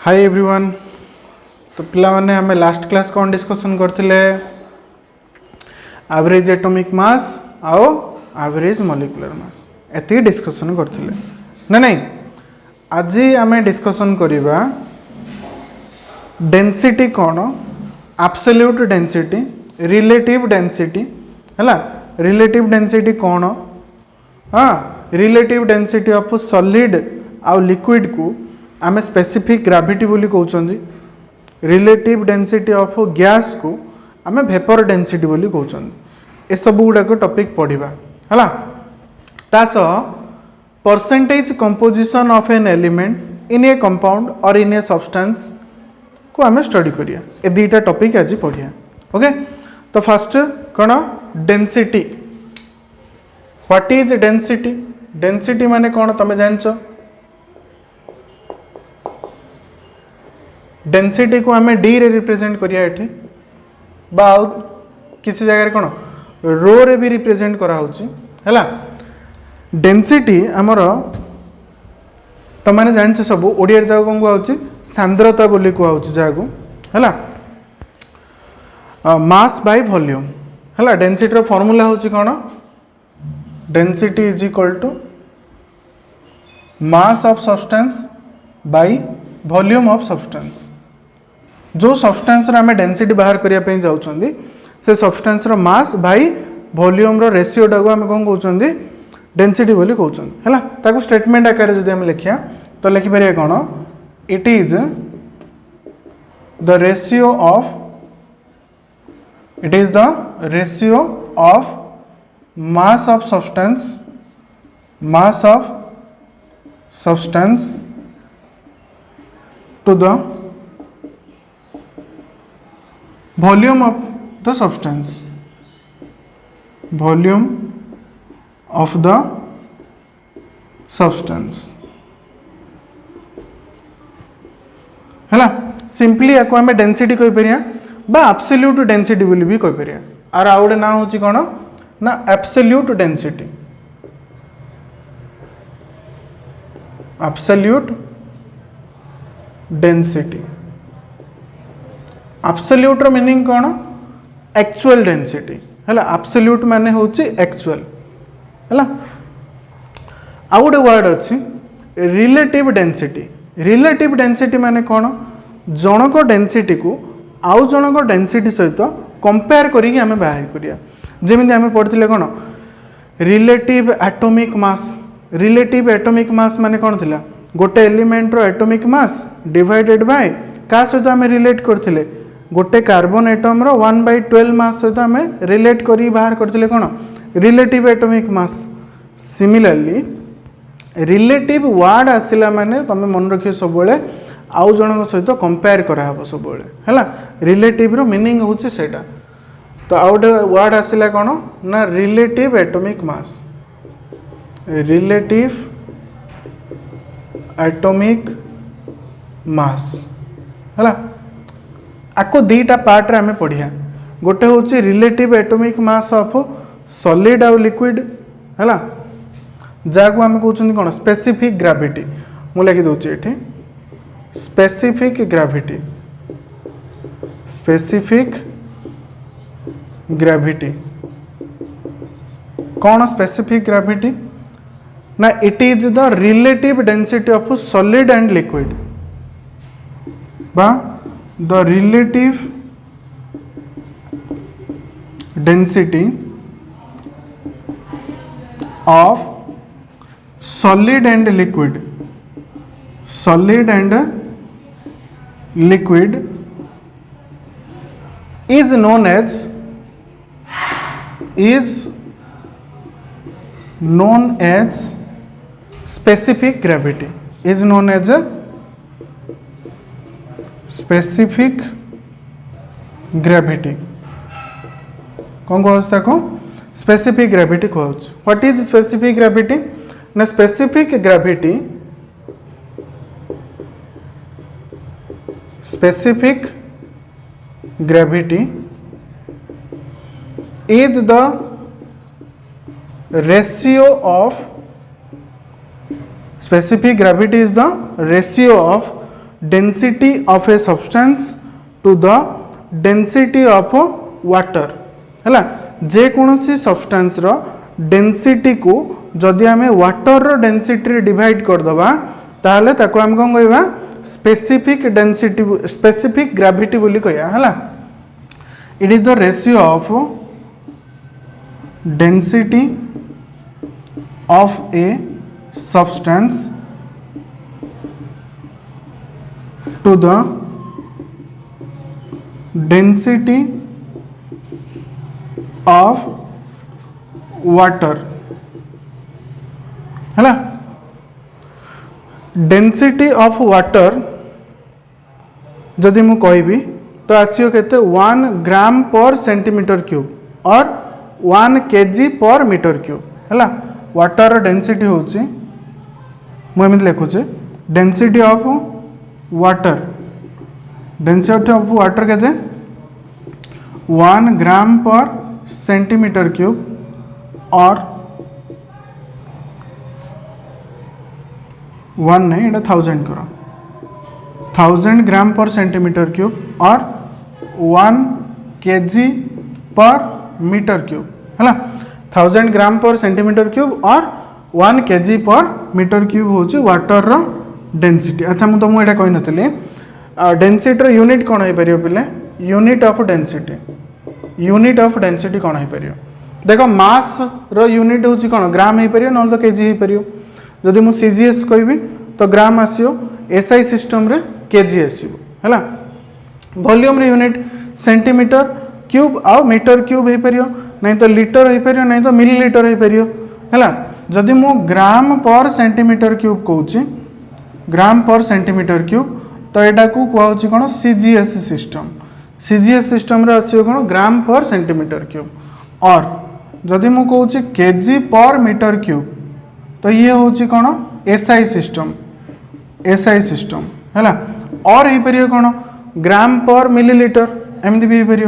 Hi everyone. तो पिला माने हमें लास्ट क्लास कौन डिस्कशन करते एवरेज एटॉमिक मास आओ एवरेज मॉलिक्यूलर मास एति डिस्कशन करते ना नहीं। आज आम डिस्कशन करिबा डेंसिटी कौन, एब्सोल्यूट डेंसिटी, रिलेटिव डेंसिटी है। रिलेटिव डेंसिटी कौन? हाँ, रिलेटिव डेंसिटी ऑफ सॉलिड आउ लिक्विड को आम स्पेसिफिक ग्रेविटी बोली कहउछंदी। रिलेटिव डेंसिटी ऑफ गैस को आम वेपर डेंसिटी बोली कहउछंदी। ए सब गुडा को टॉपिक पढ़िबा हला। तासो percentage composition of an element in a compound और इन ए सब्सटेंस को आम स्टडी करिया। ए दुईटा टॉपिक आज पढ़िया। ओके, तो फर्स्ट कौन? Density. What is density? Density माने कौन तमे जानछ? डेंसिटी को आम डी रे रिप्रेजेंट करिया एठी बा किसी जगह कौन रो रे भी रिप्रेजेंट करा होची हैला। डेंसिटी आमर तो माने जानछ सब ओडिया रे कौन कहउची सांद्रता बोली कहउची जागो हैला। मास बाय वॉल्यूम हैला। डेंसिटी रो फार्मूला होची कौन? Density is equal to mass of substance by volume of substance. जो सब्सटेंस रो हमें डेंसिटी बाहर करिया पे जाउछंदी से सब्सटेंस रो मास बाय वॉल्यूम रो रेशियो टाको हम कोन कहउछंदी डेंसिटी बोली कहउछंदी हैला। ताको स्टेटमेंट आकार जदि हम लिखिया तो लिखि परिया कोन? It is the ratio of mass of substance to the volume of the substance, volume of the substance हैला। सिंपली याको हमें डेंसिटी कहि परिया बा एब्सोल्यूट डेंसिटी बोली भी कहि परिया। आर आउडे ना होची कोन ना absolute density. Absolute density. Absolute रो मीनिंग कौन? एक्चुअल डेंसिटी हैला। एब्सोल्यूट माने होची एक्चुअल हैला। आ गोटे वर्ड अछि रिलेटिव डेंसिटी। रिलेटिव डेंसिटी माने कौन? जनक डेंसिटी को आउ जनक डेंसिटी सहित कंपेयर करिक आमे बाहर करिया। जेमिति आमे पढ़थिले कोन relative atomic mass. Relative atomic mass माने कोन थिला? गोटे एलिमेंट रो एटॉमिक मास डिवाइडेड बाय का सहित आमे रिलेट करथिले गोटे कार्बन एटम रो 1/12 मास सहित आमे रिलेट करी बाहर करथिले कोन relative atomic mass. Similarly relative word आसिला माने तमे मन रखियो सब बेले आउ जनक सहित कंपेयर करा हबो सब बेले हैला। रिलेटिव रो मीनिंग होची सेटा। तो आउट वर्ड आसिला कौन ना relative atomic mass. Relative atomic मास हैला। आको दीटा पार्ट रे हमें पढ़िया। गोटे होची relative atomic mass of solid आउ लिक्विड हैला। जाको हमें कहउछन कोन स्पेसिफिक ग्रेविटी। मु लिखि दोची एठी स्पेसिफिक ग्रेविटी। स्पेसिफिक ग्रेविटी कौन? स्पेसिफिक ग्रेविटी ना it is the relative density of solid and liquid बा the relative density of solid and liquid. Solid and liquid is known as specific gravity. Is known as specific gravity. कौन कहउछ ताको? Specific gravity कहउछ। What is specific gravity ना specific gravity is the ratio of specific gravity is the ratio of density of a substance to the density of water है जे कौन सी substance rho density को जदि आम वाटर रो डेंसिटी डिवाइड करदे ताहले ताको आम कौन कहवा स्पेसिफिक डेंसिटी स्पेसिफिक ग्रेविटी बोली कहया है it is the ratio of density of A substance to the density of water है ना डेंसिटी ऑफ वाटर जदि मु कहबी तो आसियो केते 1 ग्राम पर सेंटीमीटर क्यूब और 1 केजी पर मीटर क्यूब है वाटर डेंसिटी होची मुझे लिखुचे डेंसिटी ऑफ वाटर के 1 ग्राम पर सेंटीमीटर क्यूब और 1 नहीं ये 1000 करो 1000 ग्राम पर सेंटीमीटर क्यूब और 1 केजी पर मीटर क्यूब है 1000 ग्राम पर सेंटीमीटर क्यूब और 1 केजी पर मीटर क्यूब होची वाटर रो डेंसिटी। अच्छा मुझे तुमको ये कही नी डेंसिटी यूनिट कौन हो पार पे यूनिट ऑफ डेंसिटी कौन हो पार देख मास रो यूनिट होची कौन ग्राम हो पार ना तो केजी हो पार जदि मु सीजीएस कहबी तो ग्राम आसियो एसआई सिस्टम रे केजी आसियो है वॉल्यूम रे यूनिट सेंटीमीटर क्यूब आ मीटर क्यूब हो पार नहीं तो लिटर हो पार नहीं तो मिलीलीटर हो पार है जदि मु ग्राम पर सेंटीमीटर क्यूब कहूँ ग्राम पर सेंटीमीटर क्यूब तो यहाँ को कहूँ कौन सीजीएस सिस्टम रे आसियो कौन ग्राम पर सेंटीमीटर क्यूब और जदि मु कहूँ केजी पर मीटर क्यूब तो ये हूँ कौन एसआई सिस्टम है और हो पार कौन ग्राम पर मिलीलीटर एमती भी हो पार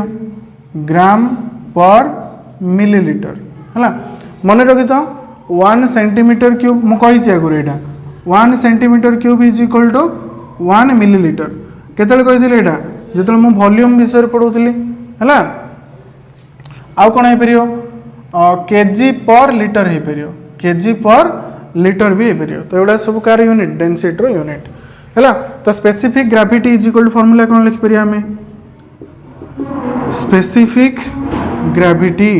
ग्राम पर मिलीलीटर है मन रखी तो 1 सेंटीमीटर क्यूब मु कही आगुरी यहाँ 1 centimetre cube is equal to 1 millilitre केतले कही यहाँ जो मु वॉल्यूम विषय पढ़ुली है आउ कौन हो पार केजी पर लिटर हो पार केजी पर लिटर भी हो पार तो एगुड़ा सब कार यूनिट डेंसिटी रो यूनिट है तो specific gravity is equal to formula कौन लिखिपर आम specific gravity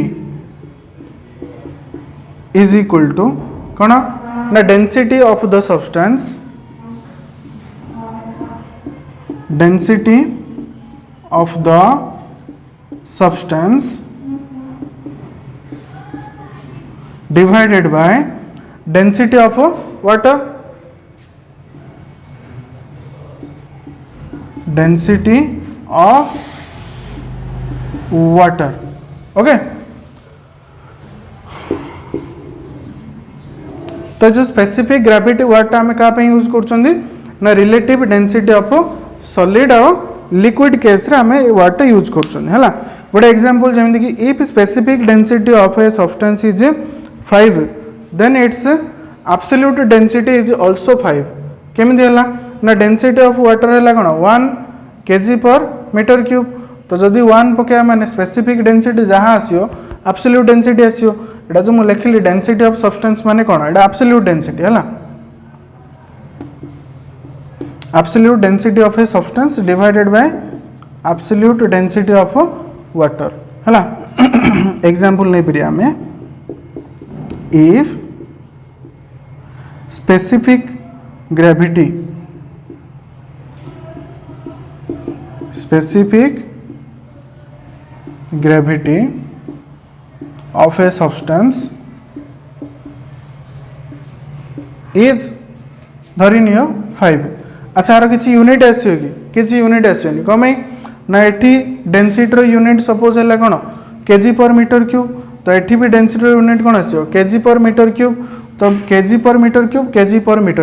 is equal to कौन ना density of the substance divided by density of water okay तो जो स्पेसिफिक ग्रेविटी वर्ड आम क्या यूज कर रिलेटिव डेंसिटी ऑफ सॉलिड और लिक्विड केस रे आम वर्ड यूज कर गोटे एग्जांपल जमी कि if specific density of a substance is 5 then it's absolute density is also 5 केमिति हला ना डेंसिटी ऑफ वाटर है कौन 1 केजी पर मीटर क्यूब तो जदि 1 पकेया माने स्पेसिफिक डेंसिटी जहाँ आसियो एब्सोल्यूट डेंसिटी आसियो एटा जो मुझे लिखिली डेंसिटी ऑफ सब्सटेंस माने कौन एटा एब्सोल्यूट डेंसिटी है absolute density of a substance divided bye absolute density of water है एग्जांपल नहीं परिया में if specific gravity of a substance is धरी नियो 5 अच्छा यार किसी यूनिट आसियो कि यूनिट आसियोनी कम ना एठी डेंसिटी रो यूनिट सपोज है कौन केजी पर मीटर क्यूब तो एठी भी डेंसिटी रो यूनिट कौन आसियो केजी पर मीटर क्यूब तो केजी पर मीटर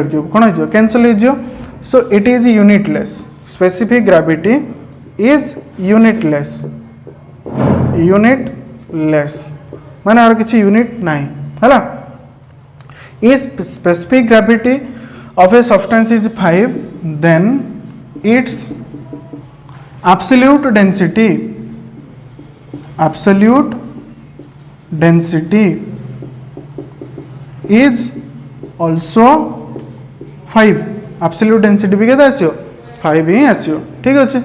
क्यूब कौन हो कैंसल हो so it is unitless specific gravity is unitless माने और किसी यूनिट नहीं है if specific gravity of a substance is 5 then it's absolute density is also 5 absolute density भी केते आसियो 5 ही आसियो ठीक अच्छे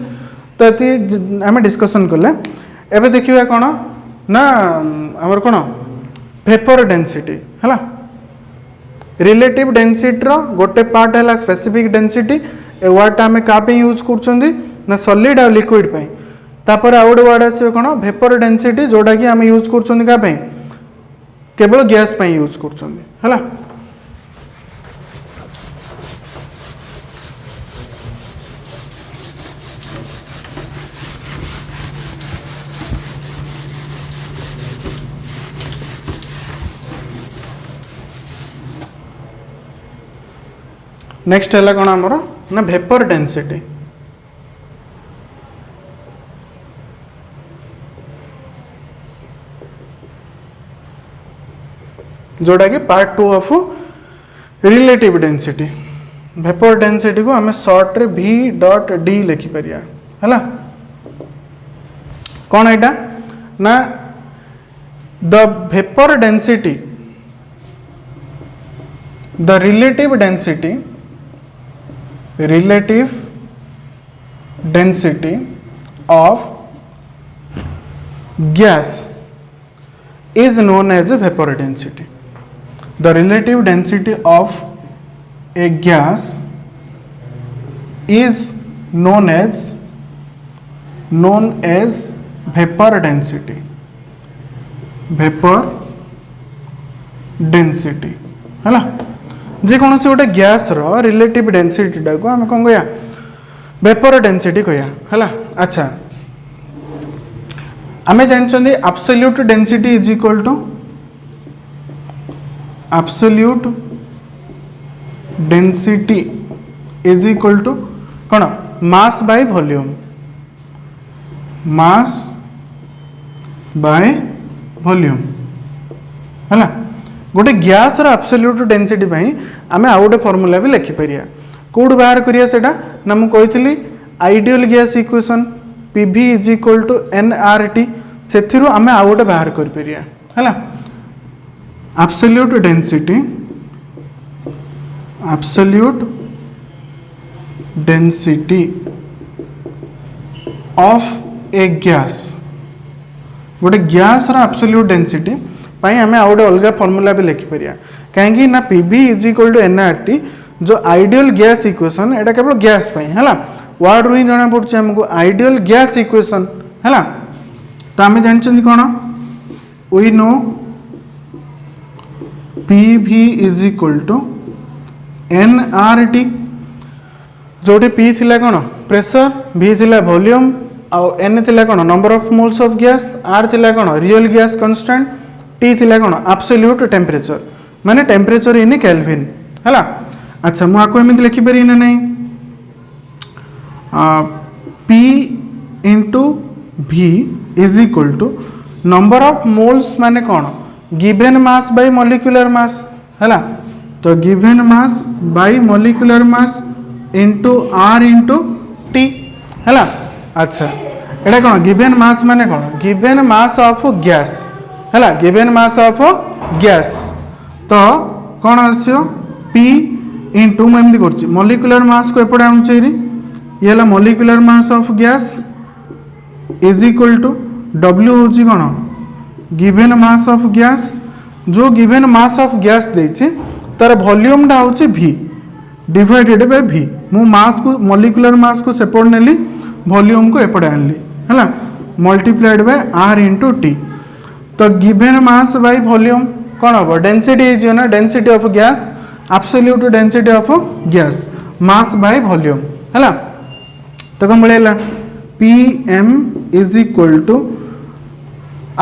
तो ये आम डिस्कसन कले एबे देखिए कौन ना आमर कौन वेपर डेंसिटी है रिलेटिव डेंसिटी रो गोटे पार्ट है स्पेसिफिक डेंसिटी ए वर्ड आम क्या यूज कर ना सॉलिड और लिक्विड पे तापर आउ गोटे वर्ड आसो कौन वेपर डेंसिटी जोटा कि आम यूज कर केवल गैस पे यूज कर नेक्स्ट है कौन आमर ना वेपर डेंसिटी जोटा कि part 2 of relative density vapour density को आम शॉर्ट रे V डॉट D लिखि परिया है कौन एटा ना the vapour density the relative density of gas is known as a vapor density. The relative density of a gas is known as vapor density. है ना जे कौन से गोटे गैस रो रिलेटिव डेंसिटी टाइम को आम कौन कह वेपर डेंसिटी कह है अच्छा आमे जानते absolute density is equal to कौन मास बाय वॉल्यूम है गोटे गैस एब्सोल्यूट डेंसिटी आमे आउ गोटे फॉर्मूला भी लिखि परिया कोड बाहर करिया सेटा ना मु कहितली ideal gas equation PV is equal to nRT से आमे आउ गोटे बाहर कर परिया है absolute density of a gas गोटे गैस एब्सोल्यूट डेंसिटी आमे आउ गोटे अलग फॉर्मूला भी लिखि परिया कहीं ना PV is equal to nRT जो आइडियल गैस इक्वेशन एटा केवल गैस है वर्ड रू ही जना पड़े हमको आइडियल गैस इक्वेशन है तो आम जानते कौन we know PV is equal to nRT जोटे P थिला कौन प्रेशर V थिला वॉल्यूम आउ N थिला कौन number of moles of gas R थिला कौन रियल गैस कांस्टेंट T थिला कौन एब्सोल्यूट टेम्परेचर माने टेम्परेचर इन केल्विन है अच्छा मुझे एमती लिखिपारि ना नहीं P into V is equal to number of moles माने कौन given mass by molecular mass है तो given mass by molecular mass into R into T है अच्छा एटा कौन गिवेन मास माने कौन गिवेन मास ऑफ गैस है गिवेन मास ऑफ गैस तो कौन आछो P इंटू मुझे कर मॉलिक्यूलर मास को एपटे आनुचे ये molecular mass of gas is equal to W हूँ कौन गिवेन मास ऑफ गैस जो गिवेन मास ऑफ गैस देछि तार वॉल्यूम टा हूँ V डिवाइडेड बाय V मु मास को मॉलिक्यूलर मास को सेपट नेली वॉल्यूम को एपटे आनली है multiplied by R into T तो गिवेन मास बाय वॉल्यूम कौन हम डेंसिटी ना density of gas absolute density of gas mass by volume है तो कौन बढ़िया PM is equal to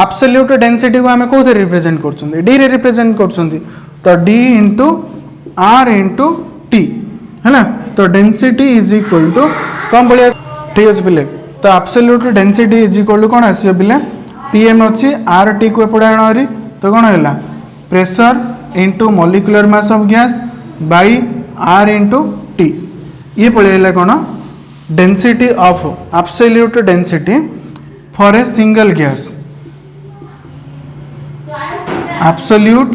absolute density को आम कौन रिप्रेजेंट कर D रे रिप्रेजेंट कर तो D into R into T है तो डेंसिटी इज इक्वल टू कौन बढ़िया ठीक अच्छे पिले तो absolute density is equal to कौन आसो पिले PM अच्छी RT को एपटे आण तो कौन है pressure into molecular mass of gas by R into T ये पड़ेगा कौन density of absolute density for a single gas. Absolute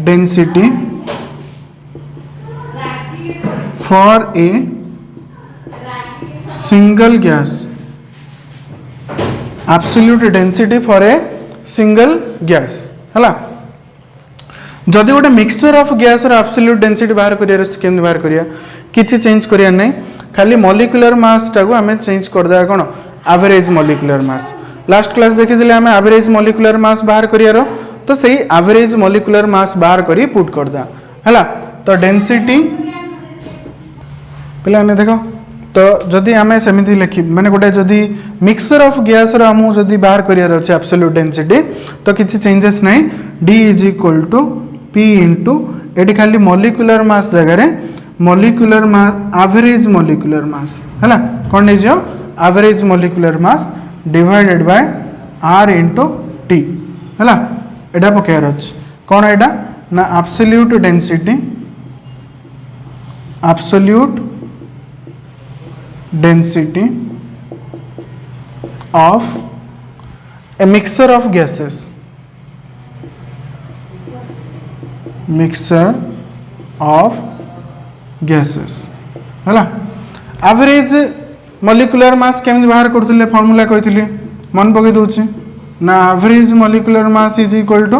density for a single gas. Absolute density for a single gas हला जदि गोटे मिक्सचर ऑफ गैस रो absolute density बाहर करिया केमि बाहर करिया किछि चेंज करिया नै खाली मॉलिक्यूलर मास टाको हमें चेंज कर दे कोन average molecular mass last class देखि दिले हमें एवरेज मॉलिक्यूलर मास बाहर करिया रो तो सही एवरेज मॉलिक्यूलर मास बाहर करी पुट कर दा हला तो डेंसिटी पिला ने देखो तो जदि आम सेमती लिखी माने गोटे जदि मिक्सचर ऑफ गैस आमको जदि बाहर करियार अच्छे एब्सोल्यूट डेंसिटी तो किसी चेंजेस नहीं D is equal to P into ये खाली मॉलिक्यूलर मास जगह molecular mass average molecular mass है कौन नहीं जो average molecular mass divided by R into T है एटा पकेयर अच्छे कौन एटा ना absolute density absolute density of a mixture of gases हला एवरेज मॉलिक्यूलर मास केमि बाहर करथिले फार्मूला कहिथिले मन पकई दउची ना average molecular mass is equal to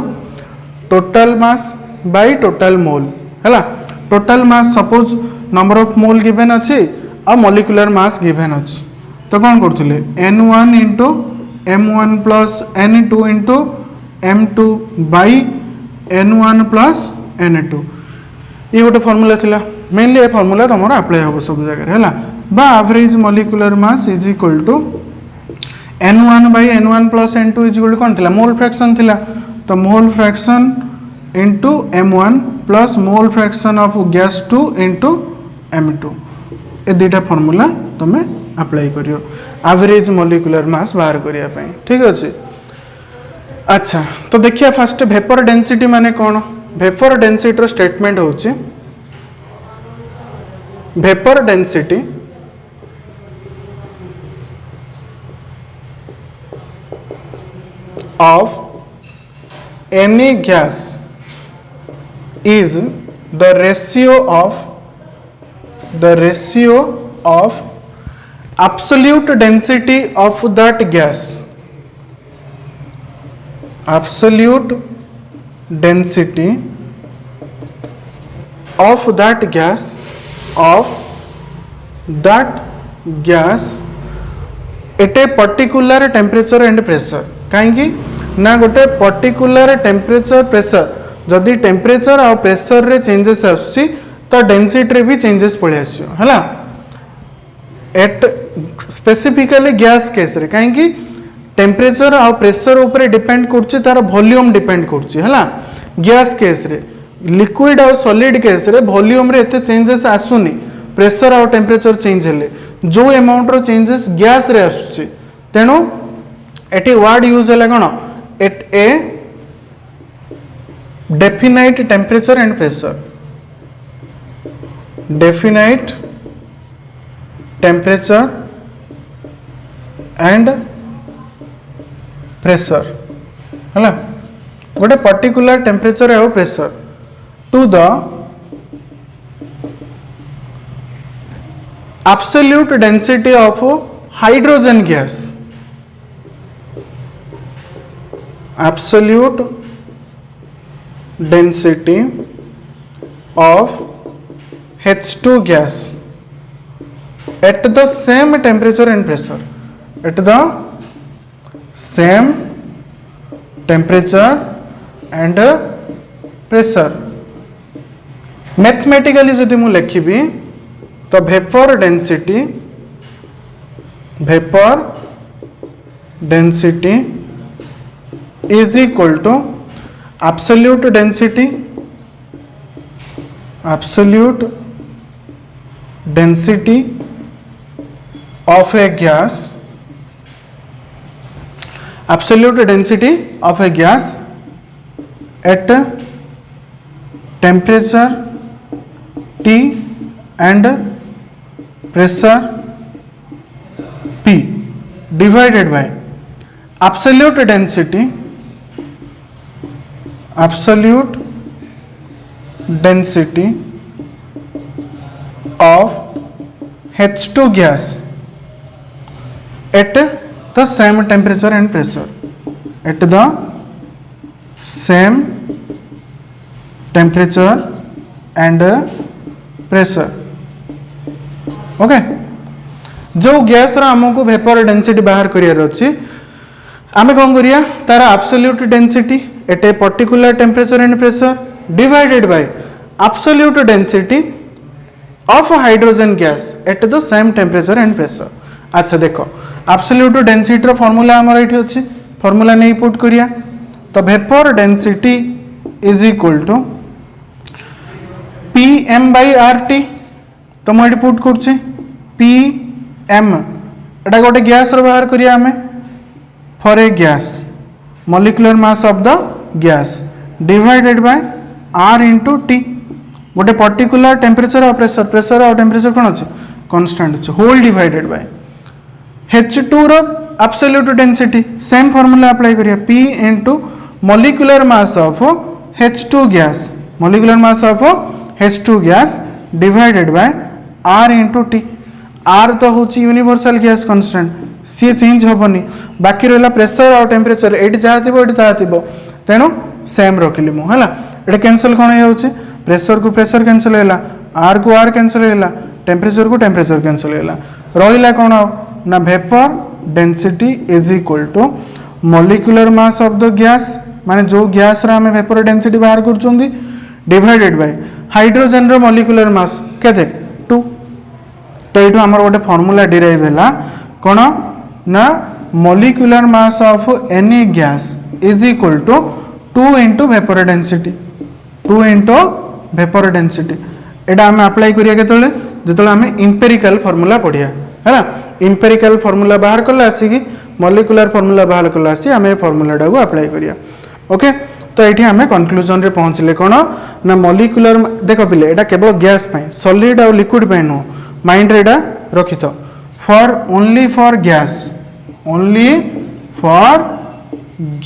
total mass by total mole हला total mass suppose number of mole given अछि आ मॉलिक्यूलर मास गिवन अछि तो कौन करथिले n1 into m1 plus n2 into m2 by n1 plus n2 ये गोटे formula थिला mainly ये फॉर्मूला तुम अप्लाई हम सब जगह है बा average molecular mass is equal to n1 by n1 plus n2 is equal to कौन थिला मोल फ्रैक्शन थिला तो mole fraction into m1 plus mole fraction of gas 2 into m2 ए दुटा फॉर्मूला तुम अप्लाई करियो एवरेज मॉलिक्यूलर मास बाहर करिया पई ठीक अछि अच्छा तो देखिए फर्स्ट वेपर डेंसिटी माने कौन वेपर डेंसिटी रो स्टेटमेंट होछि vapour density of any gas is the ratio of absolute density of that gas absolute density of that gas at a particular temperature and pressure कहीं ना गोटे particular temperature pressure जदि temperature और pressure रे changes आसुची तो density रे भी चेंजेस पड़े आसियो हला एट स्पेसिफिकली गैस केस रे कहीं टेम्परेचर और प्रेशर ऊपर डिपेंड करछि तार वॉल्यूम डिपेंड करछि हला गैस केस रे लिक्विड और सॉलिड केस रे वॉल्यूम रे एते चेंजेस आसुनी प्रेशर और टेम्परेचर चेंज हेले जो अमाउंट रो चेंजेस गैस रे आसुछि तेनु एटी वर्ड यूज होला कोन at a definite temperature and pressure definite temperature and pressure है गोटे पर्टिकुलर टेम्परेचर और pressure to the absolute density of hydrogen gas absolute density of H2 gas at the same temperature and pressure at the same temperature and pressure mathematically जदि मु लिखिबी तो vapor density is equal to absolute density of a gas absolute density of a gas at temperature T and pressure P divided by absolute density of H2 gas at the same temperature and pressure. At the same temperature and pressure. Okay जो gas आमको vapour density बाहर career अछि आमे कोन करिया तार absolute density at a particular temperature and pressure divided by absolute density of hydrogen gas at the same temperature and pressure. अच्छा देखो absolute density रो फार्मूला हमर एठी अछि फार्मूला नै पुट करिया तो vapour density is equal to PM/RT तो मुझे पुट कर PM एटा गोटे गैस रो बाहर करिया हमें for a gas molecular mass of the gas divided by R into T गोटे पर्टिकुलर टेम्परेचर और प्रेशर और टेम्परेचर कौन अच्छे कांस्टेंट अच्छे होल डिवाइडेड बाय H2 रो absolute density same formula apply करिया P into molecular mass of H2 gas molecular mass of H2 gas divided by R into T R तो हूँ universal gas constant सी change हेनी बाकी रहा pressure और temperature ये जहाँ थी ये ताहा थी तेणु सेम रखिली मुझे कैंसल कौन हो प्रेशर को प्रेशर कैंसल है R को R कैंसल है टेम्परेचर को टेम्परेचर कैंसल है रहा कौन ना vapour density is equal to molecular mass of the gas माने जो गैस रा हमें वेपर डेंसिटी बाहर कर डिवाइडेड बाय हाइड्रोजन रो मॉलिक्यूलर मास केते 2 तो ये आमर गोटे फॉर्मूला डिराइव है कौन ना molecular mass of any gas is equal to 2 into vapour density 2 into vapour density एटा आम अप्लाई करिया केतले जेतले आम इंपेरिकल फॉर्मूला पढ़िया है ना इंपेरिकल फॉर्मूला बाहर कला आसिकी मॉलिक्यूलर फॉर्मूला बाहर कला आसी आम ए फॉर्मूलाटा को अप्लाई करिया ओके तो ये आम कनक्लूजन रे पहुँचले कौन ना मॉलिक्यूलर देख पिले एटा केवल गैस सॉलिड और लिक्विड नुह माइंड रे एटा रखि तो फॉर ओनली फॉर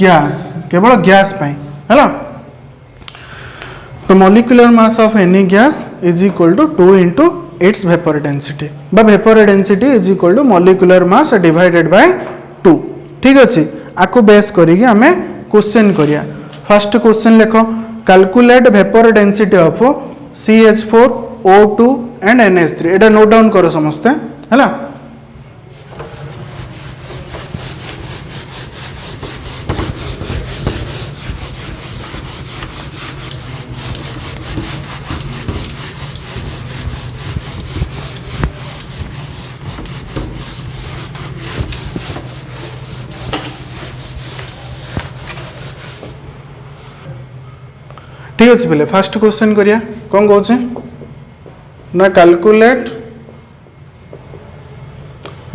गैस केवल गैस है ना तो molecular mass of any gas is equal to 2 into its vapour density बा vapour density is equal to molecular mass divided by 2 ठीक अच्छे आपको बेस करिके आमे क्वेश्चन करिया फर्स्ट क्वेश्चन लिखो calculate vapour density of CH4 O2 and NH3 एटा note down करो समस्ते है ना ठीक अच्छे पहले फर्स्ट क्वेश्चन करिया कौन कौन ना calculate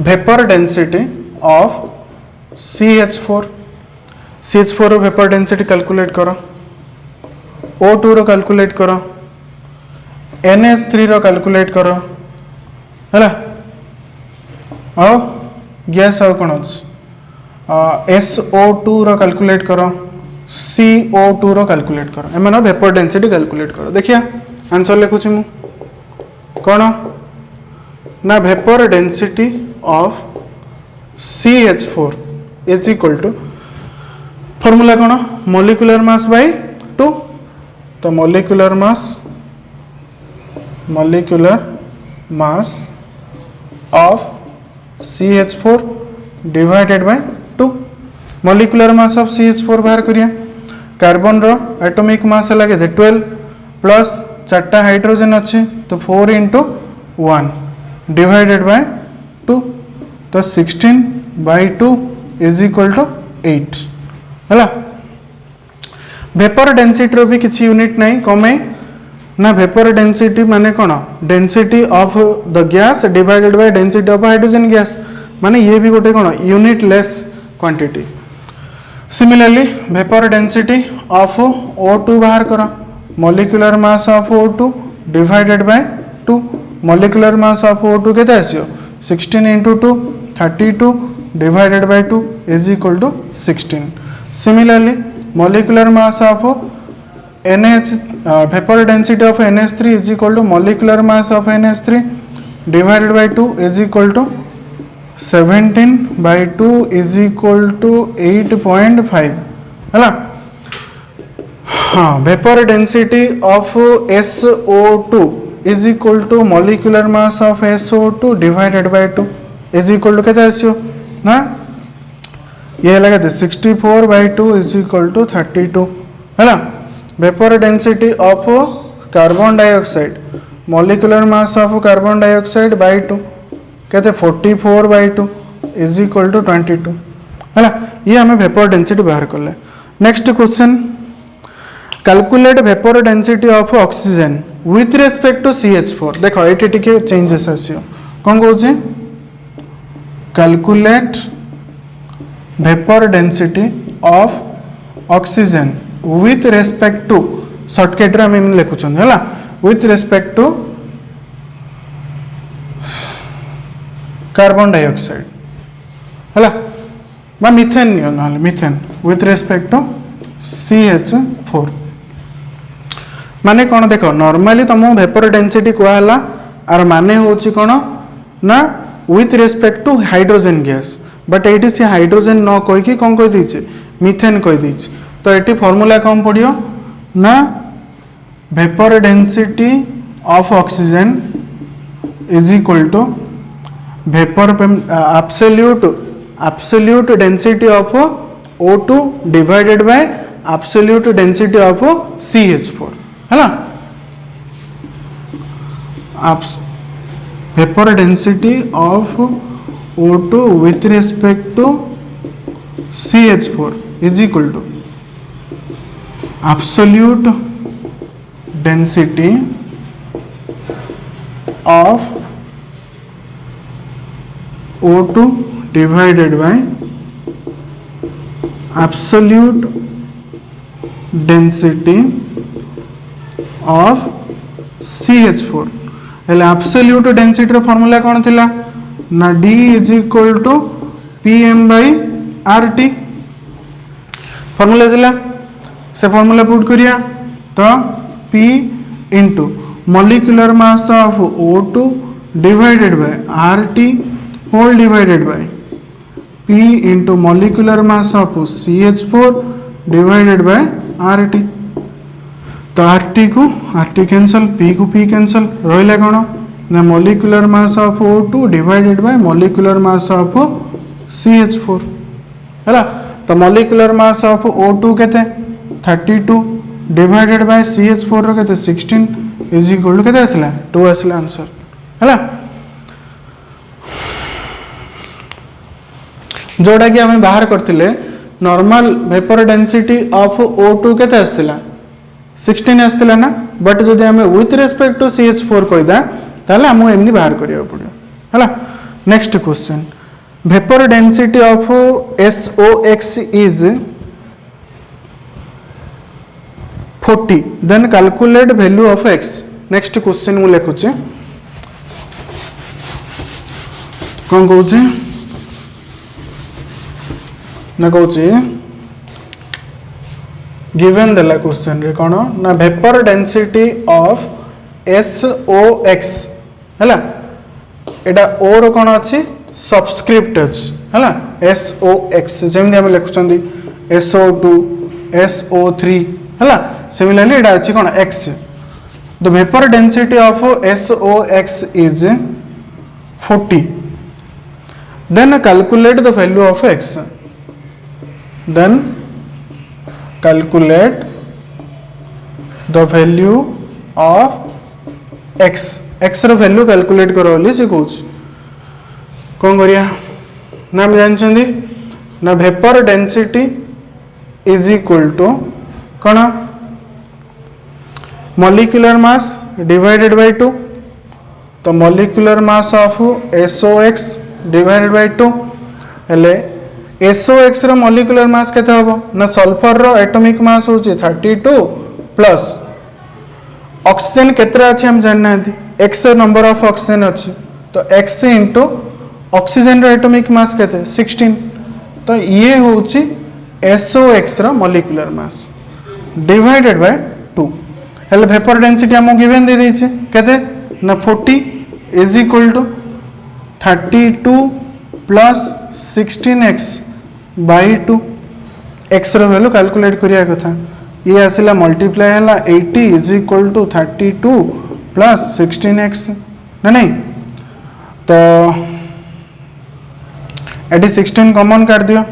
vapour density of CH4 रो वेपर डेंसिटी कैलकुलेट करो O2 रो कैलकुलेट करो NH3 रो कैलकुलेट करो है और गैस और कौन अच्छे SO2 रो कैलकुलेट करो CO2 रो कैलकुलेट करो एम वेपर डेंसिटी कैलकुलेट करो देखिए आंसर लिखुची मु कौन ना vapour density of CH4 is equal to formula कौन मॉलिक्यूलर मास बाय 2 तो molecular mass of CH4 divided by 2 molecular mass of CH4 बाहर करिया कार्बन रो एटॉमिक मास लगे 12 प्लस 4टा हाइड्रोजन अच्छे तो 4 इंटू 1 डिवाइडेड बाय 2 तो 16/2 इज इक्वल टू 8 है vapour density रो भी किसी यूनिट नहीं कमे ना वेपर डेंसिटी माने कौन density of the gas divided by density of hydrogen gas माने ये भी गोटे कौन unit less quantity similarly vapour density of O2 बाहर करो molecular mass of O2 divided by 2 molecular mass of O2 केते आसियो 16 into 2 32 divided by 2 is equal to 16. Similarly, molecular mass of NH vapor density of NH3 is equal to molecular mass of NH3 divided by 2 is equal to 17 by 2 is equal to 8.5 है ना. हाँ, vapor density of SO2 is equal to molecular mass of SO2 divided by 2 is equal to कितना आसियो ना, ये लगा 64 by 2 is equal to 32 है ना. vapor density of carbon dioxide, molecular mass of carbon dioxide by 2 कहते 44 by 2 is equal to 22 है ना. ये हमें vapor density बाहर कर ले. Next question, calculate vapor density of oxygen with respect to CH4. देखो ये टिके चेंजेस आसियो कौन कहूँ, calculate vapor density of oxygen with respect to shortcut रे हम लिखुछन हैला, with respect to carbon dioxide हैला बा मिथेन नियो ना, methane with respect to CH4 माने कौन देखो नॉर्मली तुम वेपर डेंसिटी कहला आर माने होची कौन ना with respect to hydrogen gas, but एटी से हाइड्रोजन न कह कि कौन कह दीचे मिथेन कह दीचे. तो एटी फॉर्मूला कौन पड़ियो ना vapour density of oxygen is equal to vapour absolute density of O2 divided by absolute density of CH4 है ना. vapor density of O2 with respect to CH4 is equal to absolute density of O2 divided by absolute density of CH4. हेले absolute density रो formula कौन थिला ना D is equal to PM by RT formula थिला, से formula put करिया तो P into molecular mass of O2 divided by RT whole divided by P into molecular mass of CH4 divided by RT. तो RT को RT cancel, P को P cancel, रहिला कौन ना molecular mass of O2 divided by molecular mass of CH4 है. तो molecular mass of O2 केते 32 divided by CH4 रो केते 16 is equal to केते आसला 2 आसला आंसर है. जोड़ा कि आम बाहर करते normal vapour density of O2 केते आसला 16 आसला ना, बट जदि आम विथ रेस्पेक्ट टू CH4 कहीदा ताले आमको एमनी बाहर करिया पड़ियो हैला. Next question, vapour density of SOX is 40 then calculate value of X. Next question मु लिखुचे कौन कहूचे ना कहूँ गिवन देला क्वेश्चन रे कौन ना वेपर डेंसिटी ऑफ SOX हैला. एटा O रो कौन अच्छी सबस्क्रिप्ट अच्छी हैला SOX जेमि हम लिखुचंदी SO2 SO3 हैला. सिमिलरली एटा अच्छी कौन X. The vapour density of SOX is 40 then calculate the value of X. then calculate the value of x. x रो वैल्यू कैलकुलेट करो बोली से कहूँ कौन करिया ना हम जानछंदी ना vapour density is equal to कौन मॉलिक्यूलर मास डिवाइडेड बाय 2. तो molecular mass of SOX divided by 2 हेले SOX रो मॉलिक्यूलर मास केते हबो ना सल्फर रो एटॉमिक मास होची 32 प्लस ऑक्सीजन केतरा अछि हम जानना हती X नंबर ऑफ ऑक्सीजन अछि तो X into ऑक्सीजन रो एटॉमिक मास केते 16 तो ये होची SOX रो मॉलिक्यूलर मास डिवाइडेड बाय 2 हेले वेपर डेंसिटी हमो गिवन दे देछि केते ना 40 is equal to 32 plus 16x by 2 x रो वैल्यू कैलकुलेट करिया कथा ये आसिला मल्टीप्लाई हला 80 is equal to 32 plus 16x ना नहीं तो एटी 16 कॉमन काट दियो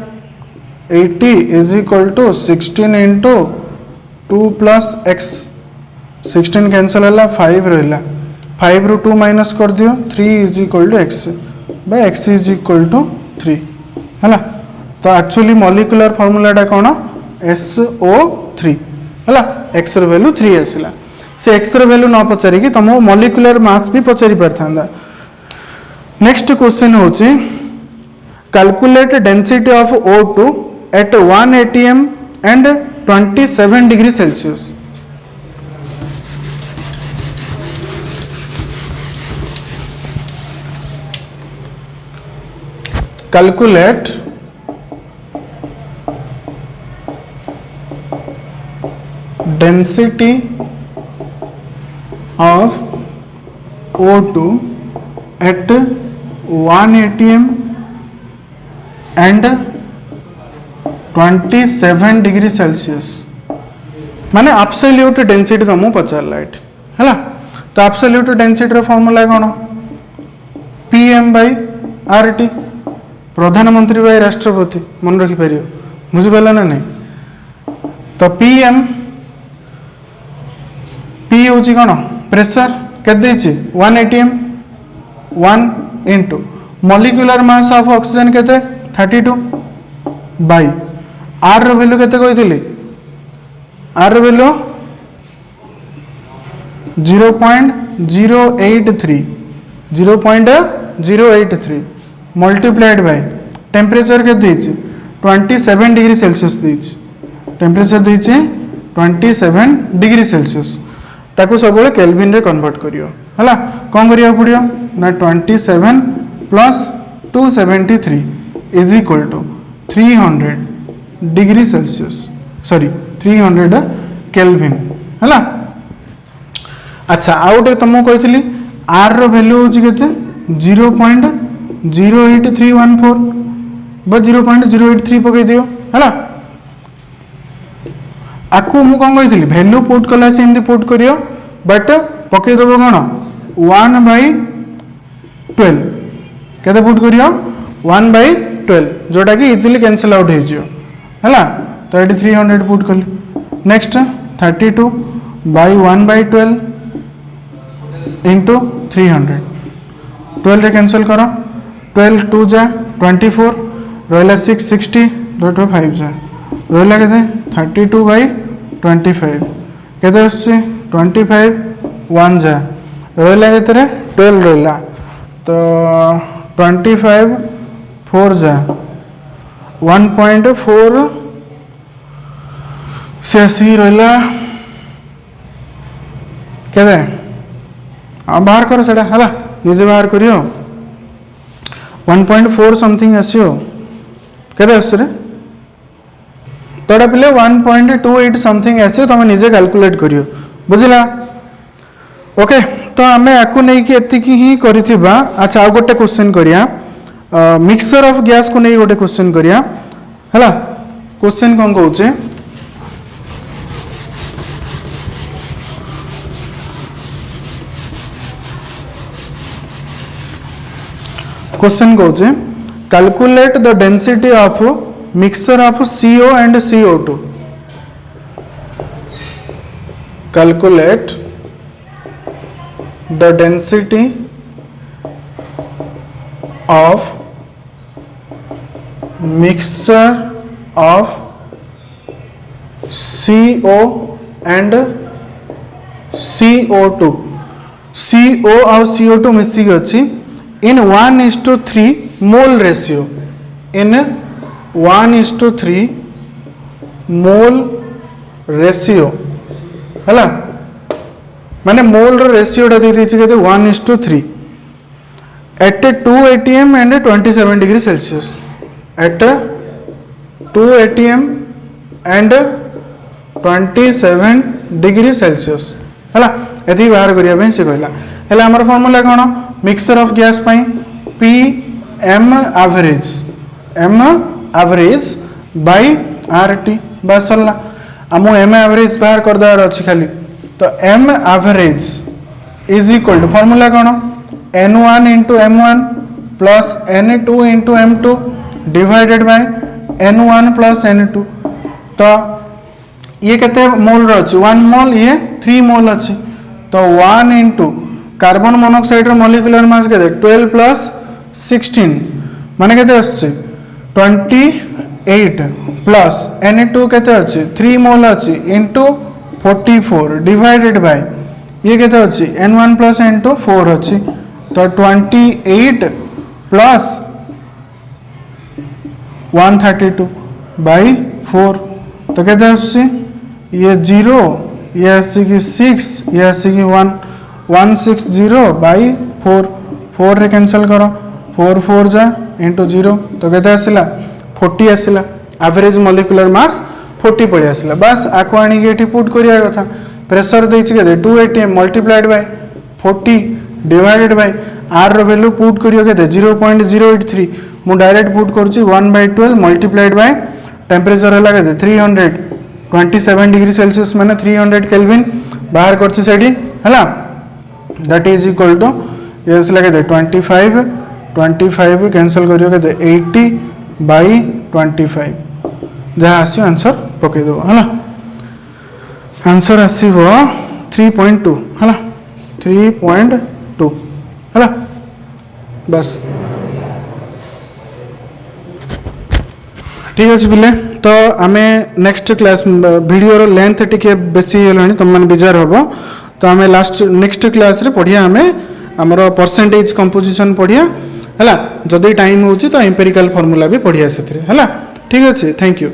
80 is equal to 16 into 2 plus x 16 cancel है 5 रहा 5 रू 2 माइनस कर दियो 3 is equal to x by x is equal to 3 है तो एक्चुअली मॉलिक्यूलर फॉर्मूलाटा कौन SO3 है x रो वैल्यू 3 आसला से x रो वैल्यू न पचारिकी तुम मॉलिक्यूलर मास भी पचारि पारथांदा नेक्स्ट क्वेश्चन होची calculate density of O2 at 1 atm and 27 degree Celsius calculate density of O2 at 1 atm and 27 degree Celsius माने एब्सोल्यूट डेंसिटी तुमको पचारला है तो एब्सोल्यूट डेंसिटी रो फार्मूला कौन PM बाय RT प्रधानमंत्री बाय राष्ट्रपति मन रखी पार बुझिपाल ना नहीं तो PM P हूँ कौन प्रेशर के 1 atm 1 into molecular mass of oxygen केते 32 बाय R रो वैल्यू केते कहितली R रो वैल्यू 0.083 मल्टीप्लाइड बाय टेम्परेचर के 27 degree Celsius temperature 27 degree Celsius ताको सब केल्विन रे कन्वर्ट करियो हला कोन करिया पड़ियो ना 27 plus 273 is equal to 300 degree Celsius sorry 300 Kelvin है अच्छा आउटे तुमको कही R रो वैल्यू होची केते 0.08314 बा 0.083 पकई दियो है आकु मु कौन कही वैल्यू पुट कला से एमती पुट करियो बट पकई दबो कौन 1/12 केते पुट करियो 1/12 जोटा कि इजिली कैंसल आउट है तो ये 300 पुट कल नेक्स्ट 32 बाय 1/12 इंटू 300 12 रे कैंसल करो 12 2 जा 24 रहा 6 60 5 जा रहा के 32 बाय 25 के 25 1 जा रहा के 12 रहा तो 25 4 जा 1.4 से असी रहा के बाहर कर से निजे बाहर करियो 1.4 समथिंग आसियो केते आसरे तोड़ा पिले 1.28 समथिंग आसियो तुम निजे कैलकुलेट करियो बुझिला ओके तो आमे आकु नहीं कि एतिकी ही करिथिबा अच्छा आ गोटे क्वेश्चन करिया मिक्सचर ऑफ गैस को नहीं गोटे क्वेश्चन करिया हला क्वेश्चन कौन कहूचे क्वेश्चन कहूचे calculate the density of mixture of CO and CO2 calculate the density of mixture of CO and CO2 CO और CO2 मिसिक अच्छी in 1:3 mole ratio in 1:3 mole ratio है माने मोल रेशियोटा दे 1:3 at 2 atm and 27 degree Celsius, at 2 atm and 27 degree Celsius है ये बाहर करने से कहला है आमर फॉर्मूला कौन मिक्सचर ऑफ गैस पाई P M average by R T बस सरला आम एम एवरेज बाहर कर देवार अच्छी खाली तो M average is equal to formula कौन n1 into m1 plus n2 into m2 divided by n1 plus n2 तो ये केते मोल रही 1 मोल ये 3 मोल अच्छी तो 1 into carbon monoxide molecular mass के 12 प्लस 16 माने केते आछे 28 प्लस n2 केते अच्छे 3 मोल अच्छी इंटू 44 डिवाइडेड बाय ये केते अच्छी n1 प्लस n2 4 अच्छी तो 28 प्लस 132 बाई 4 तो कहते हैं ये 0 ये आसिकी 6 ये आसिकी 160 बाई 4 4 रे कैंसल करो 4 4 जा इंटू 0 तो कहते आसला 40 आसला एवरेज मॉलिक्यूलर मास 40 पड़े आसला बस आको आनी के पुट करिया कथा प्रेशर देछि के 2 atm multiplied by 40 divided by R रो वैल्यू पुट करियो के 0.083 मु डायरेक्ट पुट करछि 1/12 मल्टीप्लाइड बाय टेम्परेचर हला के 327 डिग्री सेल्सियस माने 300 केल्विन बाहर करछि सेडी हला that is equal to yes लगे 25 कैंसिल करियो के 80 बाई 25 जहाँ आसी आंसर पकई दो हला आंसर आसीबो 3.2 हला 3.2 हला बस ठीक अच्छे पिले तो आम next class video length T बेसी होलानी तुम मैंने बेजार हम तो आम लास्ट नेक्स्ट क्लास रे पढ़िया आम आमर परसेंटेज कंपोजिशन पढ़िया है जदि टाइम हो तो एम्पेरिकल फॉर्मूला भी पढ़िया से ठीक अच्छे थैंक यू।